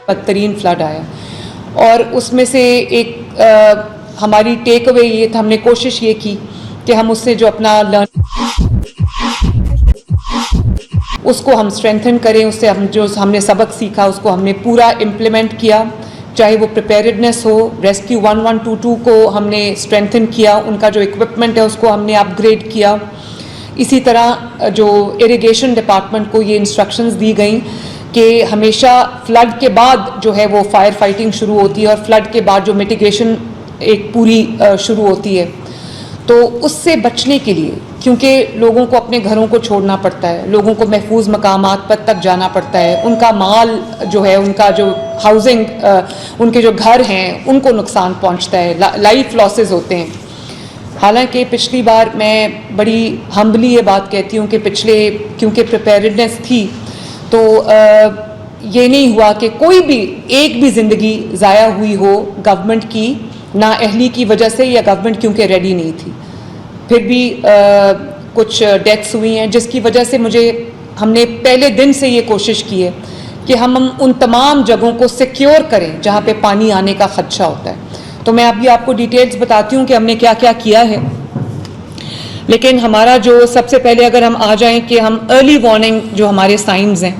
بدترین فلڈ آیا اور اس میں سے ایک ہماری ٹیک اوے یہ تھا, ہم نے کوشش یہ کی کہ ہم اس سے جو اپنا اس کو ہم اسٹرینتھن کریں, اس سے ہم نے سبق سیکھا اس کو ہم نے پورا امپلیمنٹ کیا, چاہے وہ پریپیئرڈنیس ہو, ریسکیو 1122 کو ہم نے اسٹرینتھن کیا, ان کا جو اکوپمنٹ ہے اس کو ہم نے اپ گریڈ کیا. اسی طرح جو اریگیشن ڈپارٹمنٹ کو یہ انسٹرکشنز دی گئیں کہ ہمیشہ فلڈ کے بعد جو ہے وہ فائر فائٹنگ شروع ہوتی ہے اور فلڈ کے بعد جو میٹیگیشن ایک پوری شروع ہوتی ہے, تو اس سے بچنے کے لیے, کیونکہ لوگوں کو اپنے گھروں کو چھوڑنا پڑتا ہے, لوگوں کو محفوظ مقامات پر تک جانا پڑتا ہے, ان کا مال جو ہے, ان کا جو ہاؤسنگ, ان کے جو گھر ہیں ان کو نقصان پہنچتا ہے, لائف لاسز ہوتے ہیں. حالانکہ پچھلی بار میں بڑی ہمبلی یہ بات کہتی ہوں کہ کیونکہ پریپیئرڈنیس تھی تو یہ نہیں ہوا کہ کوئی بھی ایک بھی زندگی ضائع ہوئی ہو گورنمنٹ کی نااہلی کی وجہ سے, یا گورنمنٹ کیونکہ ریڈی نہیں تھی. پھر بھی کچھ ڈیتھس ہوئی ہیں جس کی وجہ سے ہم نے پہلے دن سے یہ کوشش کی ہے کہ ہم ان تمام جگہوں کو سیکیور کریں جہاں پہ پانی آنے کا خدشہ ہوتا ہے. تو میں ابھی آپ کو ڈیٹیلز بتاتی ہوں کہ ہم نے کیا کیا کیا ہے. لیکن ہمارا جو سب سے پہلے اگر ہم آ جائیں کہ ہم ارلی وارننگ جو ہمارے سائنز ہیں,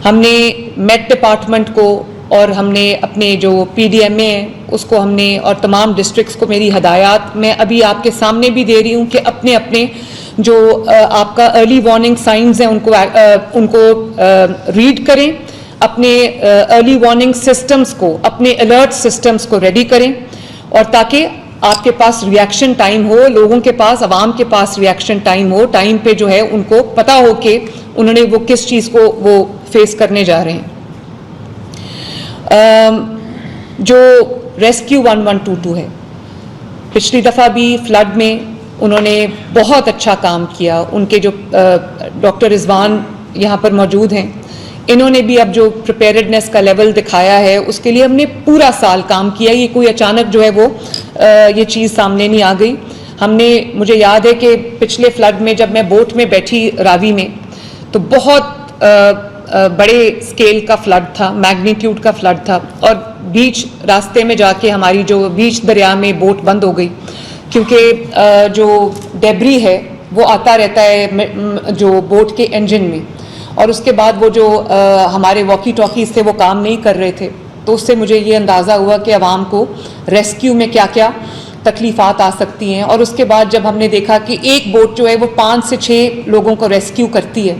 ہم نے میٹ ڈپارٹمنٹ کو اور ہم نے اپنے جو پی ڈی ایم اے ہیں اس کو ہم نے, اور تمام ڈسٹرکٹس کو میری ہدایات میں ابھی آپ کے سامنے بھی دے رہی ہوں کہ اپنے اپنے جو آپ کا ارلی وارننگ سائنز ہیں ان کو ریڈ کریں, اپنے ارلی وارننگ سسٹمز کو, اپنے الرٹ سسٹمز کو ریڈی کریں, اور تاکہ آپ کے پاس ریئیکشن ٹائم ہو, لوگوں کے پاس, عوام کے پاس ریئیکشن ٹائم ہو, ٹائم پہ جو ہے ان کو پتہ ہو کہ انہوں نے وہ کس چیز کو وہ فیس کرنے جا رہے ہیں. جو ریسکیو 1122 ہے, پچھلی دفعہ بھی فلڈ میں انہوں نے بہت اچھا کام کیا. ان کے جو ڈاکٹر رضوان یہاں پر موجود ہیں, انہوں نے بھی اب جو پریپیئرڈنیس کا لیول دکھایا ہے اس کے لیے ہم نے پورا سال کام کیا. یہ کوئی اچانک جو ہے وہ یہ چیز سامنے نہیں آ گئی. مجھے یاد ہے کہ پچھلے فلڈ میں جب میں بوٹ میں بیٹھی راوی میں, تو بہت بڑے سکیل کا فلڈ تھا, میگنیٹیوڈ کا فلڈ تھا, اور بیچ راستے میں جا کے ہماری جو بیچ دریا میں بوٹ بند ہو گئی, کیونکہ جو ڈیبری ہے وہ آتا رہتا ہے جو بوٹ کے انجن میں, اور اس کے بعد وہ جو ہمارے واکی ٹاکیز تھے وہ کام نہیں کر رہے تھے. تو اس سے مجھے یہ اندازہ ہوا کہ عوام کو ریسکیو میں کیا کیا تکلیفات آ سکتی ہیں. اور اس کے بعد جب ہم نے دیکھا کہ ایک بوٹ جو ہے وہ 5 سے 6 لوگوں کو ریسکیو کرتی ہے,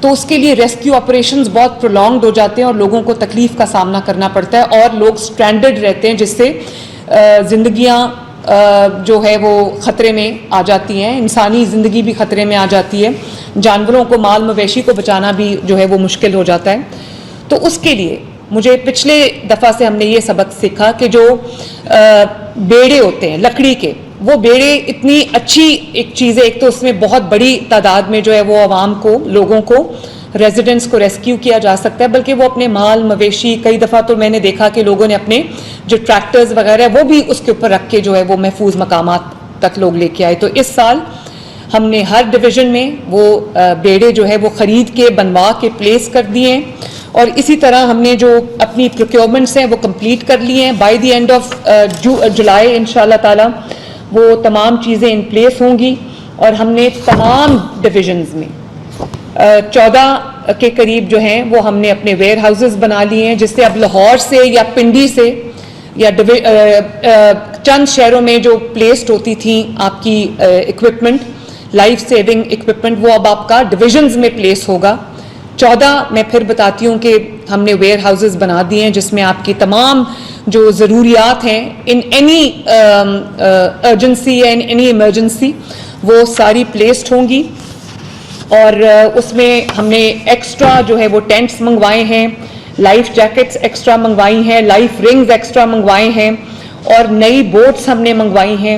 تو اس کے لیے ریسکیو آپریشنز بہت پرولونگڈ ہو جاتے ہیں اور لوگوں کو تکلیف کا سامنا کرنا پڑتا ہے, اور لوگ سٹرینڈڈ رہتے ہیں, جس سے زندگیاں جو ہے وہ خطرے میں آ جاتی ہیں, انسانی زندگی بھی خطرے میں آ جاتی ہے, جانوروں کو, مال مویشی کو بچانا بھی جو ہے وہ مشکل ہو جاتا ہے. تو اس کے لیے مجھے پچھلے دفعہ سے ہم نے یہ سبق سیکھا کہ جو بیڑے ہوتے ہیں لکڑی کے, وہ بیڑے اتنی اچھی ایک چیز ہے. ایک تو اس میں بہت بڑی تعداد میں جو ہے وہ عوام کو, لوگوں کو, ریزیڈنٹس کو ریسکیو کیا جا سکتا ہے, بلکہ وہ اپنے مال مویشی, کئی دفعہ تو میں نے دیکھا کہ لوگوں نے اپنے جو ٹریکٹرز وغیرہ وہ بھی اس کے اوپر رکھ کے جو ہے وہ محفوظ مقامات تک لوگ لے کے آئے. تو اس سال ہم نے ہر ڈویژن میں وہ بیڑے جو ہے وہ خرید کے, بنوا کے پلیس کر دیے ہیں, اور اسی طرح ہم نے جو اپنی پروکیورمنٹس ہیں وہ کمپلیٹ کر لیے ہیں. By the end of July انشاءاللہ تعالی وہ تمام چیزیں ان پلیس ہوں گی, اور ہم نے تمام ڈویژنز میں 14 کے قریب جو ہیں وہ ہم نے اپنے ویئر ہاؤسز بنا لیے ہیں, جس سے اب لاہور سے یا پنڈی سے یا چند شہروں میں جو پلیسڈ ہوتی تھیں آپ کی اکوپمنٹ, لائف سیونگ اکوپمنٹ, وہ اب آپ کا ڈویژنز میں پلیس ہوگا. 14 میں پھر بتاتی ہوں کہ ہم نے ویئر ہاؤسز بنا دیے ہیں جس میں آپ کی تمام جو ضروریات ہیں ان اینی ارجنسی یا ان اینی ایمرجنسی وہ ساری پلیسڈ ہوں گی. اور اس میں ہم نے ایکسٹرا جو ہے وہ ٹینٹس منگوائے ہیں, لائف جیکٹس ایکسٹرا منگوائی ہیں, لائف رنگز ایکسٹرا منگوائے ہیں, اور نئی بوٹس ہم نے منگوائی ہیں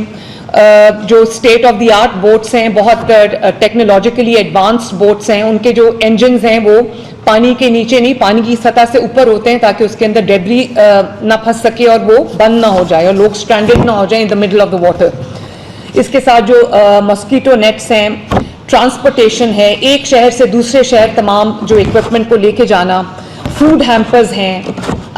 جو state of the art bots ہیں, بہت ٹیکنالوجیکلی ایڈوانسڈ بوٹس ہیں. ان کے جو انجنز ہیں وہ پانی کے نیچے نہیں, پانی کی سطح سے اوپر ہوتے ہیں تاکہ اس کے اندر ڈیبری نہ پھنس سکے اور وہ بند نہ ہو جائے اور لوگ اسٹرینڈڈ نہ ہو جائیں in the middle of the water. اس کے ساتھ جو ماسکیٹو نیٹس ہیں, ٹرانسپورٹیشن ہے, ایک شہر سے دوسرے شہر تمام جو اکوپمنٹ کو لے کے جانا, فوڈ ہیمپرز ہیں,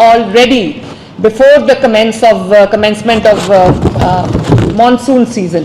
already before the commencement of monsoon season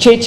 6